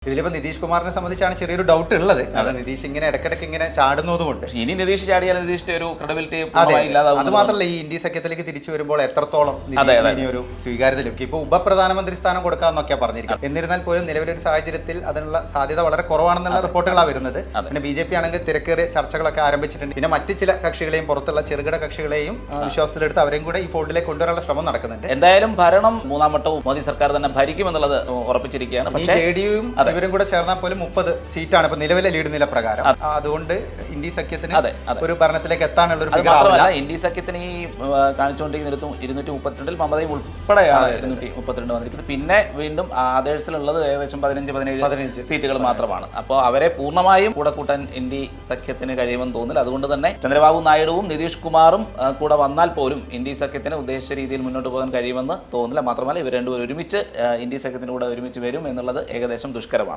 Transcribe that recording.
ഇതിലിപ്പോൾ നിതീഷ് കുമാറിനെ സംബന്ധിച്ചാണ് ചെറിയൊരു ഡൗട്ട് ഉള്ളത്. അത് നിതീഷ് ഇങ്ങനെ ഇടയ്ക്കിടയ്ക്ക് ഇങ്ങനെ ചാടുന്നതുകൊണ്ട് ഇനി നിതീഷ് ചാടിയാൽ നിതീഷിന്റെ ഒരു ക്രെഡിബിലിറ്റി അത് മാത്രമല്ല ഈ ഇന്ത്യ സഖ്യത്തിലേക്ക് തിരിച്ചു വരുമ്പോൾ എത്രത്തോളം ഇനി ഒരു സ്വീകാര്യത ലഭിക്കും. ഇപ്പോൾ ഉപപ്രധാനമന്ത്രി സ്ഥാനം കൊടുക്കാമെന്നൊക്കെയാണ് പറഞ്ഞിരിക്കുന്നത്. എന്നിരുന്നാൽ പോലും നിലവിലൊരു സാഹചര്യത്തിൽ അതിനുള്ള സാധ്യത വളരെ കുറവാണെന്നുള്ള റിപ്പോർട്ടുകളാണ് വരുന്നത്. പിന്നെ BJP ആണെങ്കിൽ തിരക്കേറിയ ചർച്ചകളൊക്കെ ആരംഭിച്ചിട്ടുണ്ട്. പിന്നെ മറ്റ് ചില കക്ഷികളെയും പുറത്തുള്ള ചെറുകിട കക്ഷികളെയും വിശ്വാസത്തിലെടുത്ത് അവരെയും കൂടെ ഈ ഫോൾഡിലേക്ക് കൊണ്ടുവരാനുള്ള ശ്രമം നടക്കുന്നുണ്ട്. എന്തായാലും ഭരണം മൂന്നാം വട്ടവും മോദി സർക്കാർ തന്നെ ഭരിക്കുമെന്നുള്ളത് ഉറപ്പിച്ചിരിക്കുകയാണ്. പക്ഷേ JDU ഇവരും കൂടെ ചേർന്നാൽ പോലും 30 സീറ്റാണ് ഇപ്പൊ നിലവിലെ ലീഡ് നില പ്രകാരം. അതുകൊണ്ട് ഇന്ത്യ സഖ്യത്തിന് ഒരു ഭരണത്തിലേക്ക് എത്താനുള്ള ഒരു മാത്രമല്ല ഇന്ത്യ സഖ്യത്തിന് ഈ കാണിച്ചുകൊണ്ടിരിക്കുന്ന 232 മമതയും ഉൾപ്പെടെയാണ് 232 വന്നിരിക്കുന്നത്. പിന്നെ വീണ്ടും ആദേഴ്സിലുള്ളത് ഏകദേശം 15-17 സീറ്റുകൾ മാത്രമാണ്. അപ്പോൾ അവരെ പൂർണ്ണമായും കൂടെ കൂട്ടാൻ ഇന്ത്യ സഖ്യത്തിന് കഴിയുമെന്ന് തോന്നില്ല. അതുകൊണ്ട് തന്നെ ചന്ദ്രബാബു നായിഡുവും നിതീഷ് കുമാറും കൂടെ വന്നാൽ പോലും ഇന്ത്യ സഖ്യത്തിന് ഉദ്ദേശിച്ച രീതിയിൽ മുന്നോട്ട് പോകാൻ കഴിയുമെന്ന് തോന്നില്ല. മാത്രമല്ല ഇവർ രണ്ടുപേരും ഒരുമിച്ച് ഇന്ത്യ സഖ്യത്തിന് കൂടെ ഒരുമിച്ച് വരും എന്നുള്ളത് ഏകദേശം ദുഷ്കരമാണ്.